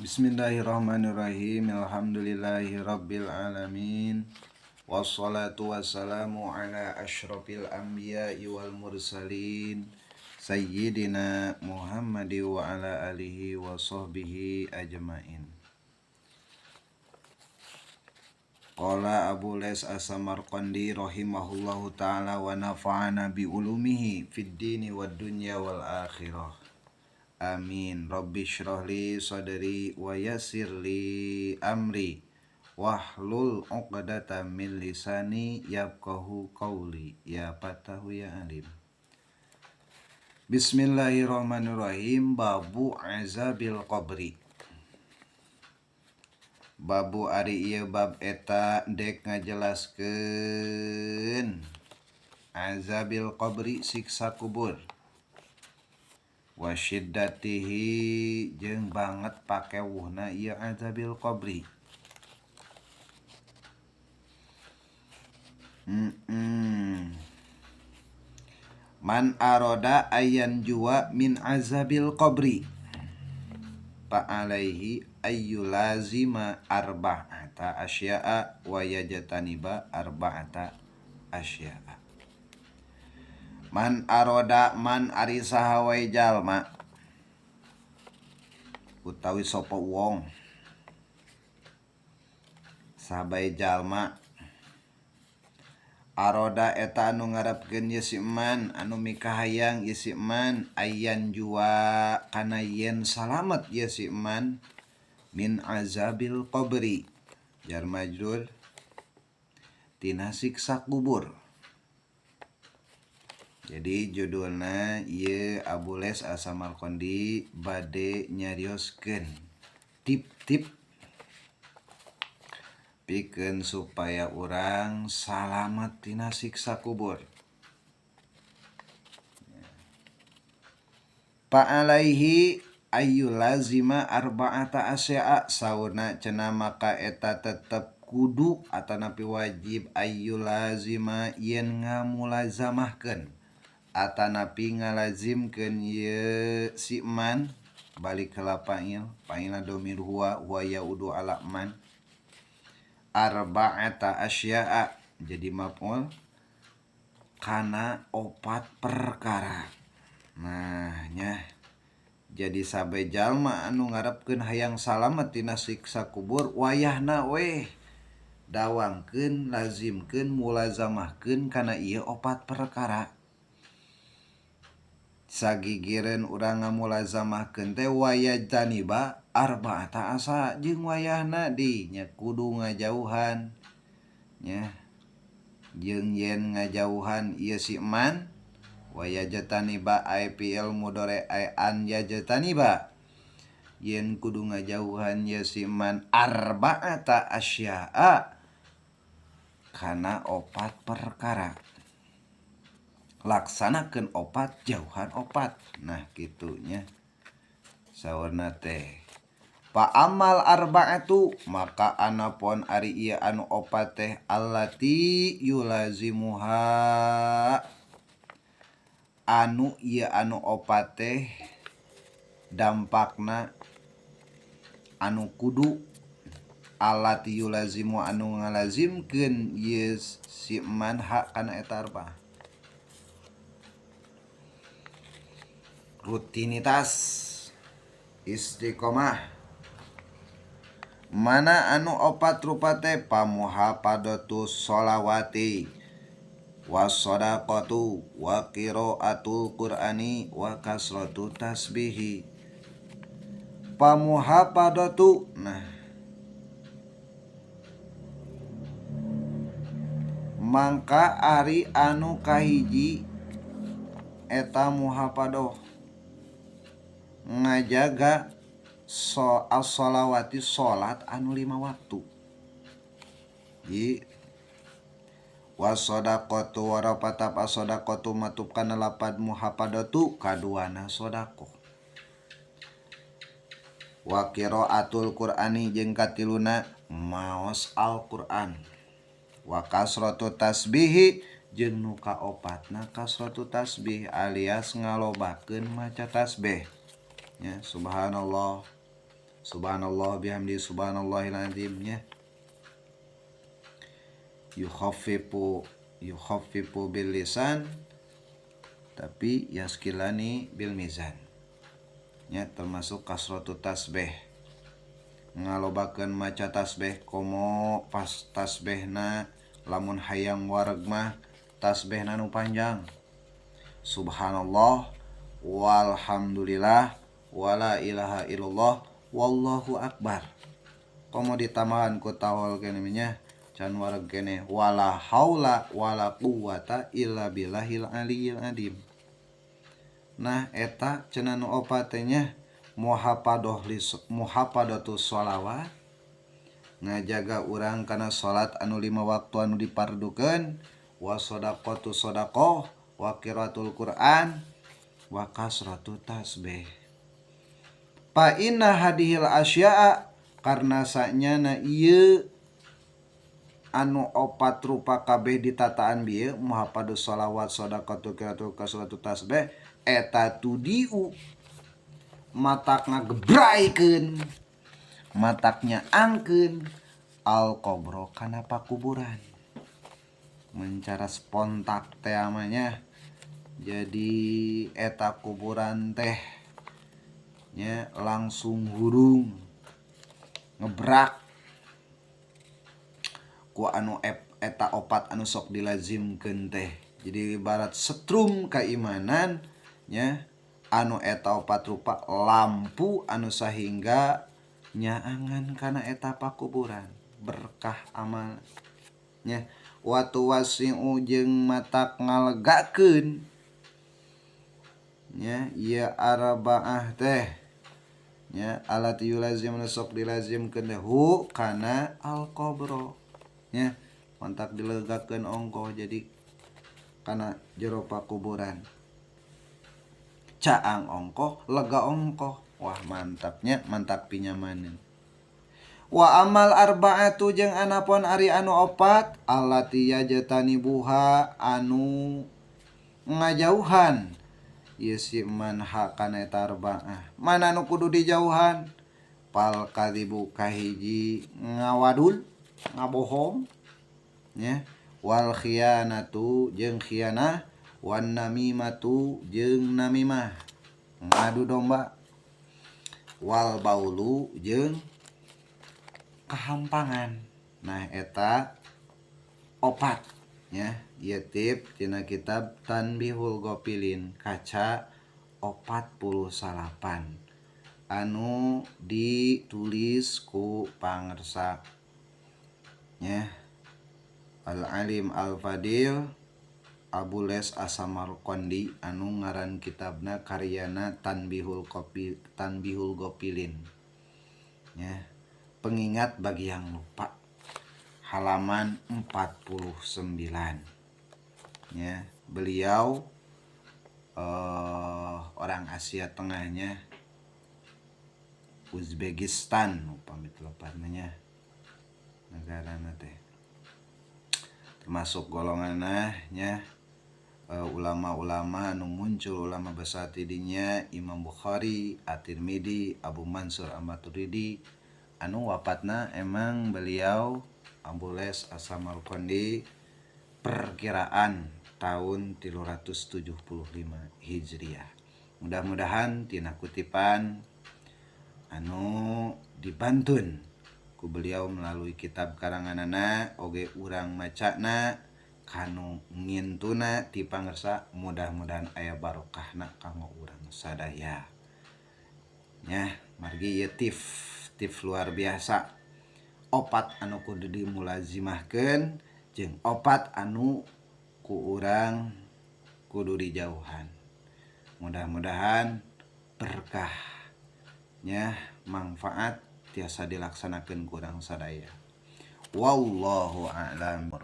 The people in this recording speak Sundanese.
Bismillahirrahmanirrahim. Alhamdulillahirabbil alamin. Wassalatu wassalamu ala asyrafil anbiya'i wal mursalin sayyidina Muhammadi wa ala alihi wa sahbihi ajmain. Qala Abu Les As-Samarqandi rahimahullahu ta'ala wa nafa'ana bi ulumihi fid dini wad dunya wal akhirah. Amin. Rabbi syrahli sadri wa yassirli amri wahlul 'uqdatam min lisani yafqahu qawli. Ya Fatahu ya Alim. Bismillahirrahmanirrahim. Babu azabil qabri. Babu ari ieu bab eta dek ngajelaskeun azabil qabri siksa kubur. Wasyiddatihi jeung banget pakewuhna ieu azabil qabri. Man aroda ayan jua min azabil qabri fa alaihi ayyulazima arba'ata asya'a wa yajtaniba arba'ata asya'a. Man aroda man ari saha wae jalma utawi sapa wong sabae jalma aroda eta anu ngarepkeun ieu si man anu mikahayang ieu si man ayan jua kana yen salamet ieu si man min azabil qabri jar majrur tina siksa kubur. Jadi judulna ieu Abu Les As-Samarqandi bade nyarioskeun tip-tip pikeun supaya urang salamet tina siksa kubur. Pa alaihi ayyulazima arba'ata asya'a sauna cenah maka eta tetep kudu atanapi wajib ayyulazima yen ngamulazamahkeun atanapi ngalazimkeun ieu si man balik heula fa'ilna dhamir huwa yaudu ala man arba'ata asya'a jadi maf'ul kana 4 perkara. Nah nya jadi sabe jalma anu ngarepkeun hayang salamet tina siksa kubur wayahna we dawangkeun lazimkeun mulazamahkeun kana ieu 4 perkara. Sagigireun urang ngamulazamahkeun teh wayajtaniba arba'ata asa jeung wayahna di nya kudu ngajauhan nya jeung yen ngajauhan ieu si man wayajtaniba ai fi'il mudhari ai an yajtaniba yen kudu ngajauhan ieu si man arba'ata asya'a kana 4 perkara. Laksanakeun 4 jauhan 4. Nah kitunya saurna teh fa amal arba'atu maka anapun ari ieu anu 4 teh allati yulazimuha anu ieu anu 4 teh dampakna anu kudu allati yulazimu anu ngalazimkeun ieu si man hak kana eta arba'ah. Rutinitas istiqomah mana anu 4 rupa teh pamuhafadatu sholawati wassadaqatu wa qiraatul qur'ani wa kasratu tasbihi. Pamuhafadatu nah mangka ari anu kahiji eta muhafadoh ngajaga as-sholawati salat anu 5 waktu. Ji wassadaqatu warapatab as-sadaqatu matub kana lapad muhafadatu kaduana sodaqoh. Wa qiraatul qur'ani jeung katiluna maos Al-Qur'an. Wa kasratu tasbihi jeung nu kaopatna kasratu tasbih alias ngalobakeun maca tasbih. Ya, subhanallah subhanallah bihamdi subhanallahil azim nya. Yukhaffifu bil lisan tapi yaskilani bil mizan nya, termasuk kasratu tasbih, ngalobakeun maca tasbih komo pas tasbihna lamun hayang wareg mah tasbihna nu panjang, subhanallah walhamdulillah wala ilaha illallah wallahu akbar, komo ditambahan ku tawal kene nya can wareg kene wala haula wala quwata illa billahil aliyil adim. Nah eta cenah nu opat teh nya muhafadatus sholawat, ngajaga urang kana salat anu 5 waktu anu dipardukeun, wa shadaqatu shadaqah, wa qiraatul Qur'an, wa kasratu tasbih. Fa inna hadhil asya'a karna sanyana ieu anu opat rupa kabeh ditataan bieu muhafadus sholawat shadaqatu qiraatul kasratu tasbih eta tudiu matak ngagebraikeun mataknya angkeun al qabro kana pakuburan, mencara spontak teh amanya. Jadi eta kuburan teh nya langsung hurung ngebrak ku anu eta opat anu sok dilazimkeun teh. Jadi ibarat setrum keimanan nya anu eta opat rupa lampu anu sahingga nyaangan kana eta pakuburan berkah amal nya, watu wasi'u jeung matak ngalegakeun nya ieu arba'ah teh nya alat yulazim sok dilazimkeun teh hu kana al qabro nya, mantak dilegakeun ongkoh jadi kana jero pakuburan. Caang ongkoh lega ongkoh, wah mantapnya mantap pinyamaneun. Wa amal arba'atu jeung anapun ari anu opat allati yajtanibuha anu ngajauhan ieu si manha kana eta arba'ah. Mana anu kudu dijauhan? Pal kadzibu kahiji ngawadul ngabohong nya, wal khiyanatu jeung khianah, wan namimatu jeung namimah ngadu domba, wal baulu jeung kahampangan. Nah eta opat nya, ieu tip tina kitab Tanbihul Ghafilin kaca 48 anu ditulis ku pangersa nya Al Alim Al Fadil Abu Les As-Samarqandi anu ngaran kitabna karyana Tanbihul Ghafilin nya, pengingat bagi yang lupa, halaman 49 nya. Beliau orang Asia Tengahnya, Uzbekistan upami telepatnya negara teh, termasuk golonganna nya ulama-ulama anu muncul ulama besar tidinya Imam Bukhari, At-Tirmidzi, Abu Mansur Al-Maturidi anu wafatna emang beliau Abu Les As-Samarqandi perkiraan tahun 375 Hijriah. Mudah-mudahan tina kutipan anu dibantun ku beliau melalui kitab karanganana oge urang macana kanu ngintuna ti pangersa, mudah-mudahan aya barokahna kanggo urang sadaya nya. Margi ieu tips luar biasa, opat anu kudu dimulazimahkeun jeung opat anu ku urang kudu dijauhan. Mudah-mudahan berkah nya, manfaat tiasa dilaksanakeun ku urang sadaya. Wallahu a'lam.